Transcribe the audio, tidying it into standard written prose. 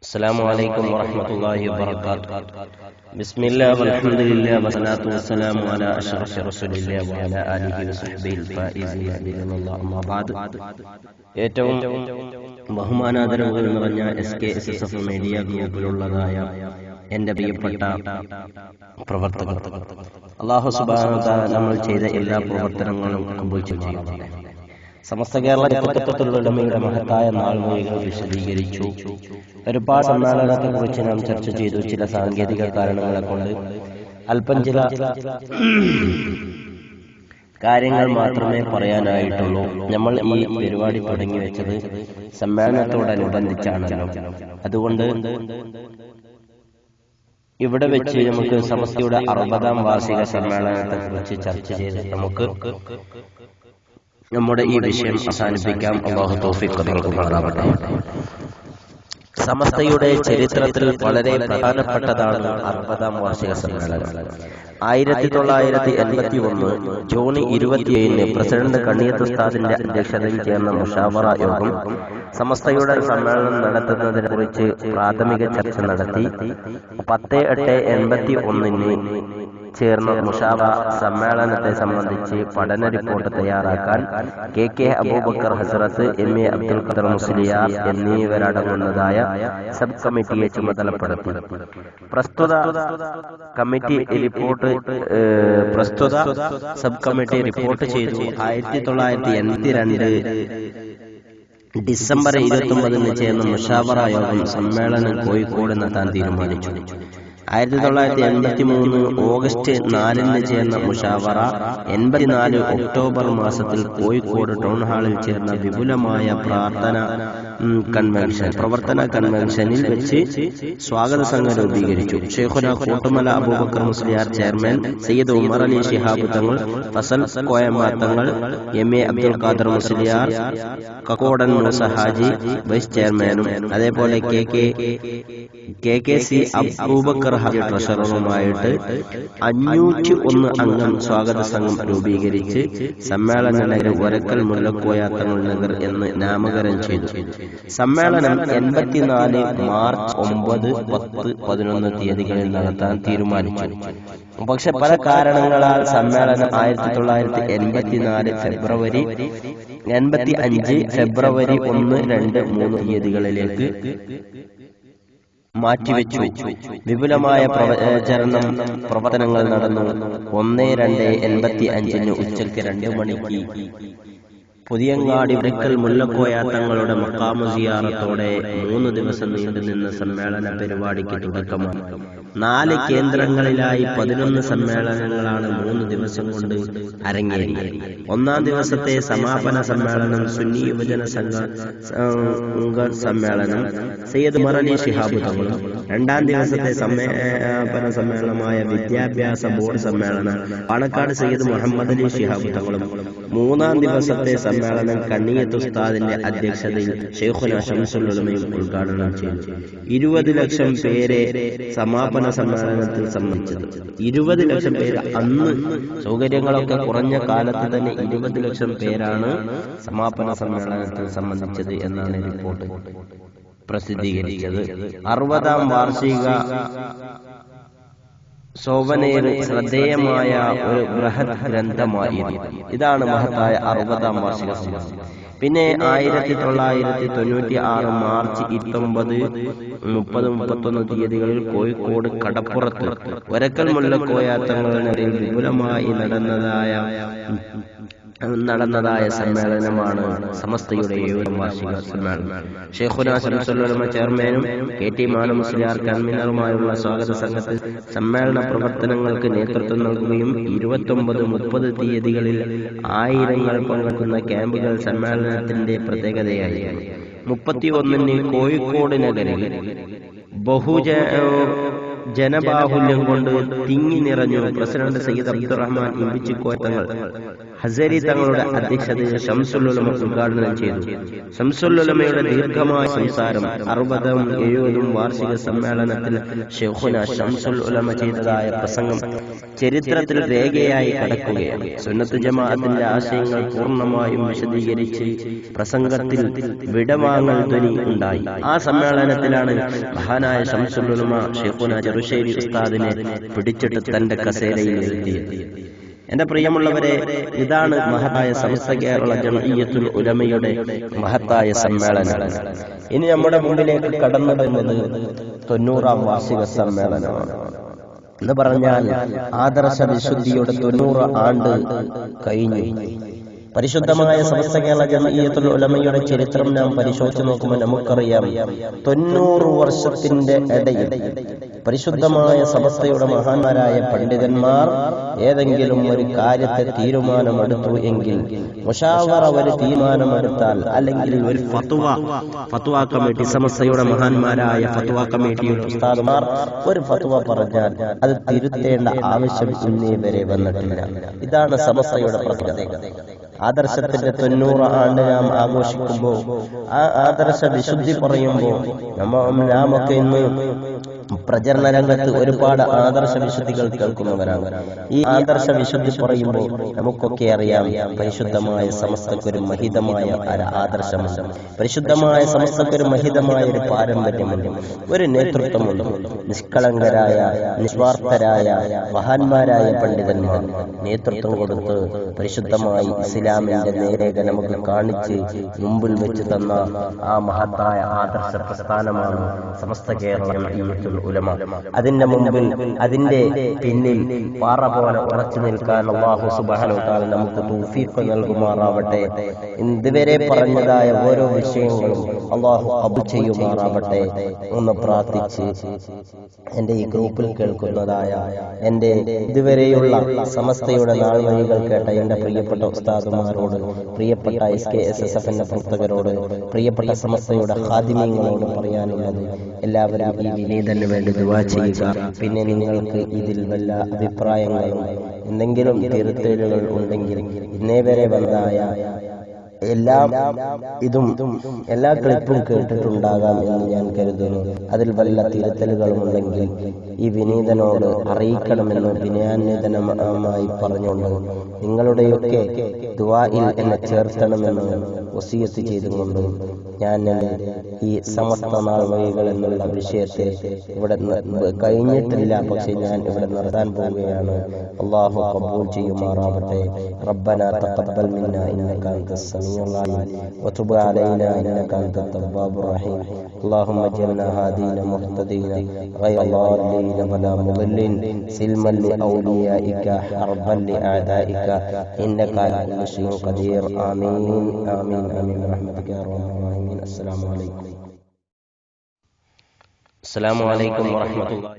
السلام عليكم ورحمة الله وبركاته. بسم الله والحمد لله والصلاة والسلام على أشرف رسول الله وعلى آله وصحبه الفائزين بإذن الله. أما بعد, ഏറ്റവും ബഹുമാനാദരവുകൾ നിറഞ്ഞ SKSSF media ഗ്രൂപ്പിലുള്ളതായ എന്റെ പ്രിയപ്പെട്ട പ്രവർത്തകർ, അല്ലാഹു സുബ്ഹാനഹു വ തആല നമ്മൾ ചെയ്ത എല്ലാ പ്രവർത്തനങ്ങളും കബൂൽ ചെയ്യുമാറാകട്ടെ. സമസ്ത കേരള ജമാഅത്തുൽ മഹത്തായ നാൾവഴികൾ വിശദീകരിച്ചു. ഒരുപാട് സമ്മേളനത്തെ കുറിച്ച് നാം ചർച്ച ചെയ്തു. ചില സാങ്കേതിക കാരണങ്ങളെ കൊണ്ട് അല്പം ചില കാര്യങ്ങൾ മാത്രമേ പറയാനായിട്ടുള്ളൂ. നമ്മൾ ഈ പരിപാടി തുടങ്ങി വെച്ചത് സമ്മേളനത്തോടനുബന്ധിച്ചാണല്ലോ. അതുകൊണ്ട് ഇവിടെ വെച്ച് നമുക്ക് സമസ്തയുടെ 60ാം വാർഷിക സമ്മേളനത്തെ കുറിച്ച് ചർച്ച ചെയ്ത് നമുക്ക് നമ്മുടെ ഈ വിഷയം അവസാനിപ്പിക്കാം. അല്ലാഹു തൗഫീഖ് നൽകുമാറാവട്ടെ. സമസ്തയുടെ ചരിത്രത്തിൽ വളരെ പ്രധാനപ്പെട്ടതാണ് 60ാം വാർഷിക സമ്മേളനം. 1981 ജൂൺ 27 പ്രസിഡന്റ് കണ്ണിയത്ത് ഉസ്താദിന്റെ അധ്യക്ഷതയിൽ ചേർന്ന മുഷാവറ യോഗം സമസ്തയുടെ സമ്മേളനം നടത്തുന്നതിനെ കുറിച്ച് പ്രാഥമിക ചർച്ച നടത്തി. 10/8/81 ചേർന്ന മുഷാവറ സമ്മേളനത്തെ സംബന്ധിച്ച് പഠന റിപ്പോർട്ട് തയ്യാറാക്കാൻ KK അബൂബക്കർ ഹസ്രത്ത്, MA അബ്ദുൽ ഖാദർ മുസ്ലിയാർ എന്നിവരടങ്ങുന്നതായ സബ് കമ്മിറ്റിയെ ചുമതലപ്പെടുത്തി. പ്രസ്തുത സബ് കമ്മിറ്റി റിപ്പോർട്ട് ചെയ്തു. 1982 ഡിസംബർ 29 ചേർന്ന മുഷാവറ യോഗം സമ്മേളനം കോഴിക്കോട് നടത്താൻ തീരുമാനിച്ചു. 1983 ഓഗസ്റ്റ് 4 ചേർന്ന മുഷാവറ 84 ഒക്ടോബർ മാസത്തിൽ കോഴിക്കോട് ടൗൺ ഹാളിൽ ചേർന്ന വിപുലമായ പ്രവർത്തന കൺവെൻഷനിൽ വെച്ച് സ്വാഗത സംഘം രൂപീകരിച്ചു. ഷെയ്ഖുന കൂട്ടുമല അബൂബക്കർ മുസ്ലിയാർ ചെയർമാൻ, സയ്യിദ് ഉമർ അലി ശിഹാബ് തങ്ങൾ, ഫസൽ കോയമ്മ തങ്ങൾ, MA അബ്ദുൽ ഖാദർ മുസ്ലിയാർ, കക്കോടൻ മൂസ ഹാജി വൈസ് ചെയർമാനും, അതേപോലെ KKC അബൂബക്കർ ഹാജി ട്രഷററുമായിട്ട് 501 അംഗം സ്വാഗത സംഘം രൂപീകരിച്ച് സമ്മേളന നഗരം ഒരക്കൽ മുല്ലക്കോയ തങ്ങൾ നഗർ എന്ന് നാമകരണം ചെയ്തു. സമ്മേളനം 84 മാർച്ച് 9, 10, 11 തീയതികളിൽ നടത്താൻ തീരുമാനിച്ചു. പക്ഷെ പല കാരണങ്ങളാൽ സമ്മേളനം 1984 ഫെബ്രുവരി, 85 ഫെബ്രുവരി 1, 2, 3 തീയതികളിലേക്ക് മാറ്റിവെച്ചു. വിപുലമായ പ്രവർത്തനങ്ങൾ നടന്നു. 1/2/85 ഉച്ചയ്ക്ക് 2 മണിക്ക് പുതിയങ്ങാടി ഒരിക്കൽ മുല്ലക്കോയ തങ്ങളുടെ മഖാമു സിയാറത്തോടെ 3 ദിവസം നീണ്ടുനിന്ന സമ്മേളന പരിപാടിക്ക് തുടക്കമായി. 4 കേന്ദ്രങ്ങളിലായി 11 സമ്മേളനങ്ങളാണ് 3 ദിവസം കൊണ്ട് അരങ്ങേറിയത്. 1ാം ദിവസത്തെ സമാപന സമ്മേളനം സുന്നി യുവജന സംഘ സമ്മേളനം സയ്യിദ് ഉമർ അലി ശിഹാബ് തങ്ങളും, 2ാം ദിവസത്തെ സമാപന സമ്മേളനമായ വിദ്യാഭ്യാസ ബോർഡ് സമ്മേളനം പാണക്കാട് സയ്യിദ് മുഹമ്മദ് അലി ശിഹാബ് തങ്ങളും, 3ാം ദിവസത്തെ സമ്മേളനം കണ്ണിയത്ത് ഉസ്താദിന്റെ അധ്യക്ഷതയിൽ ഷെയ്ഖുന ശംസുൽ ഉലമയും ഉദ്ഘാടനം ചെയ്തു. 20 ലക്ഷം പേരെ സമാപന സമ്മേളനത്തിൽ സംബന്ധിച്ചത്. 20 ലക്ഷം പേര്, അന്ന് സൗകര്യങ്ങളൊക്കെ കുറഞ്ഞ കാലത്ത് തന്നെ 20 ലക്ഷം പേരാണ് സമാപന സമ്മേളനത്തിൽ സംബന്ധിച്ചത് എന്നാണ് റിപ്പോർട്ട് പ്രസിദ്ധീകരിച്ചത്. 60ാം വാർഷിക സോവനേർ ശ്രദ്ധേയമായ ഒരു ബൃഹത് ഗ്രന്ഥമായിരുന്നു. ഇതാണ് മഹത്തായ 60ാം വാർഷിക സമ്മേളനം. പിന്നെ 1996 മാർച്ച് 29, 30, 31 തീയതികളിൽ കോഴിക്കോട് കടപ്പുറത്ത് ഒരക്കൽ മുല്ലക്കോയ തങ്ങളുടെ വിപുലമായി നടന്നതായ സമ്മേളനമാണ് സമസ്തയുടെ 7ാം വാർഷിക സമ്മേളനം. ഷെയ്ഖുന ശംസുൽ ഉലമ ചെയർമാനും KT മാനു മുസ്ലിയാർ കൺവീനറുമായുള്ള സ്വാഗത സംഘത്തിൽ സമ്മേളന പ്രവർത്തനങ്ങൾക്ക് നേതൃത്വം നൽകുകയും 29, 30 തീയതികളിൽ ആയിരങ്ങൾ പങ്കെടുക്കുന്ന ക്യാമ്പുകൾ സമ്മേളനത്തിന്റെ പ്രത്യേകതയായിരുന്നു. 31 കോഴിക്കോട് നഗരിൽ ജനബാഹുല്യം കൊണ്ട് തിങ്ങി നിറഞ്ഞു. പ്രസിഡന്റ് സയ്യിദ് അബ്ദുറഹ്മാൻ ഇമ്പിച്ചിക്കോയ തങ്ങൾ, ഹസരി തങ്ങളുടെ അധ്യക്ഷതയിൽ ശംസുൽ ഉലമ ഉദ്ഘാടനം ചെയ്തു. ശംസുൽ ഉലമയുടെ ദീർഘമായ സംസാരം 60-70 വാർഷിക സമ്മേളനത്തിൽ ശൈഖുന ശംസുൽ ഉലമ ചെയ്തതായ പ്രസംഗം ചരിത്രത്തിൽ രേഖയായി കിടക്കുകയാണ്. സുന്നത്ത് ജമാഅത്തിന്റെ ആശയങ്ങൾ പൂർണ്ണമായും വിശദീകരിച്ച് പ്രസംഗത്തിൽ വിടവാങ്ങൽ ധ്വനി ഉണ്ടായി. ആ സമ്മേളനത്തിലാണ് മഹാനായ ശംസുൽ ഉലമ ശൈഖുന ചെറുശ്ശേരി ഉസ്താദിനെ പിടിച്ചിട്ട് തന്റെ കസേരയിൽ ഇരുത്തിയത്. എന്റെ പ്രിയമുള്ളവരെ, ഇതാണ് മഹത്തായ സമസ്ത കേരള ജംഇയ്യത്തുൽ ഉലമയുടെ മഹത്തായ സമ്മേളനം. ഇനി നമ്മുടെ മുമ്പിലേക്ക് കടന്നു വരുന്നത് 90-ാം വാർഷിക സമ്മേളനമാണ്. എന്ന് പറഞ്ഞാൽ ആദർശ വിശുദ്ധിയുടെ 90 ആണ്ട് കഴിഞ്ഞു. പരിശുദ്ധമായ സമസ്ത കേരള ജംഇയ്യത്തുൽ ഉലമയുടെ ചരിത്രം നാം പരിശോധിച്ച് നോക്കുമ്പോൾ നമുക്കറിയാം, 90 വർഷത്തിന്റെ ഇടയിൽ പരിശുദ്ധമായ സമസ്തയുടെ മഹാന്മാരായ പണ്ഡിതന്മാർ ഏതെങ്കിലും ഒരു കാര്യത്തെ തീരുമാനമെടുത്തു എങ്കിൽ, മുശാവറ ഒരു തീരുമാനമെടുത്താൽ, അല്ലെങ്കിൽ ഒരു ഫത്വ കമ്മിറ്റി, സമസ്തയുടെ മഹാന്മാരായ ഫത്വ കമ്മിറ്റിയുടെ ഉസ്താദുമാർ ഒരു ഫത്വ പറഞ്ഞാൽ അത് തിരുത്തേണ്ട ആവശ്യം ഇന്നേ വരെ വന്നിട്ടില്ല. ഇതാണ് സമസ്തയുടെ പ്രത്യേകത. ആദർശത്തിന്റെ 90 ആണ്ട് നാം ആഘോഷിക്കുമ്പോൾ, ആ ആദർശ വിശുദ്ധി പറയുമ്പോൾ നാമൊക്കെ ഇന്ന് പ്രചരണ രംഗത്ത് ഒരുപാട് ആദർശ വിശുദ്ധികൾ കേൾക്കുന്നവരാണ്. ഈ ആദർശ വിശുദ്ധി പറയുമ്പോൾ നമുക്കൊക്കെ അറിയാം, പരിശുദ്ധമായ സമസ്തക്കൊരു മഹിതമായ ആദർശമുണ്ട്, പരിശുദ്ധമായ സമസ്തക്കൊരു മഹിതമായ ഒരു പാരമ്പര്യമുണ്ട്, ഒരു നേതൃത്വമുണ്ട്. നിഷ്കളങ്കരായ നിസ്വാർത്ഥരായ മഹാന്മാരായ പണ്ഡിതന്മാർ നേതൃത്വം കൊടുത്ത് പരിശുദ്ധമായി ഇസ്ലാമിന്റെ നേരേഖ നമുക്ക് കാണിച്ച് മുമ്പിൽ വെച്ച് തന്ന ആ മഹത്തായ ആദർശ പ്രസ്ഥാനമാണ് സമസ്ത കേരള ജംഇയ്യത്തുൽ ഉലമ. അതിന്റെ മുമ്പിൽ, അതിന്റെ പിന്നിൽ പാറ പോലെ ഉറച്ചു നിൽക്കാൻ അല്ലാഹു സുബ്ഹാനഹു വ തആല നമുക്ക് തൗഫീഖ് നൽകുമാറാവട്ടെ. ഇതുവരെ പറഞ്ഞതായ ഓരോ വിഷയങ്ങളും അല്ലാഹു ഖബൂൽ ചെയ്യുമാറാവട്ടെ. ഒന്ന് പ്രാർത്ഥിച്ച് എന്റെ ഈ ഗ്രൂപ്പിൽ കേൾക്കുന്നതായ, എന്റെ ഇതുവരെയുള്ള സമസ്തയുടെ നാൾവഴികൾ കേട്ട എന്റെ പ്രിയപ്പെട്ട ഉസ്താദുമാരോട്, പ്രിയപ്പെട്ട SKSSFന്റെ പ്രവർത്തകരോട്, പ്രിയപ്പെട്ട സമസ്തയുടെ ഖാദിമീങ്ങളോട് പറയാനുള്ളത്, എല്ലാവരും ഈ വിനീതന് വേണ്ടി ദുആ ചെയ്യുക. പിന്നെ നിങ്ങൾക്ക് ഇതിൽ വല്ല അഭിപ്രായങ്ങളും എന്തെങ്കിലും തിരുത്തലുകൾ ഉണ്ടെങ്കിൽ, ഇന്നേ വരെ വന്നതായ എല്ലാ ക്ലിപ്പും കേട്ടിട്ടുണ്ടാകാം എന്ന് ഞാൻ കരുതുന്നു. അതിൽ വല്ല തിരുത്തലുകളുമുണ്ടെങ്കിൽ ഈ വിനീതനോട് അറിയിക്കണമെന്ന് വിനയാന്വേതനമായി പറഞ്ഞുകൊണ്ട് നിങ്ങളുടെയൊക്കെ ദുആയിൽ എന്നെ ചേർത്തണമെന്ന് വസിയത്ത് ചെയ്തുകൊണ്ട് ഞാൻ ഈ സമസ്ത നാൾവഴികൾ എന്നുള്ള വിഷയത്തെ ഇവിടെ കഴിഞ്ഞിട്ടില്ല, പക്ഷെ ഞാൻ ഇവിടെ നിർത്താൻ പോവുകയാണ്. അല്ലാഹു ഖബൂൽ ചെയ്യുമാറാവട്ടെ. റബ്ബനാ തഖബ്ബൽ മിന്നാ ഇന്നക അൻതസ് സമീഉൽ അലീം വതുബ് അലൈനാ ഇന്നക അൻതത് തവ്വാബുർ റഹീം. اللهم اجعلنا هادين مهتدين غير ضالين ولا مضلين سلما لأوليائك حربا لأعدائك إنك على كل شيء قدير. آمين آمين آمين برحمتك يا أرحم الراحمين. السلام عليكم ورحمة الله.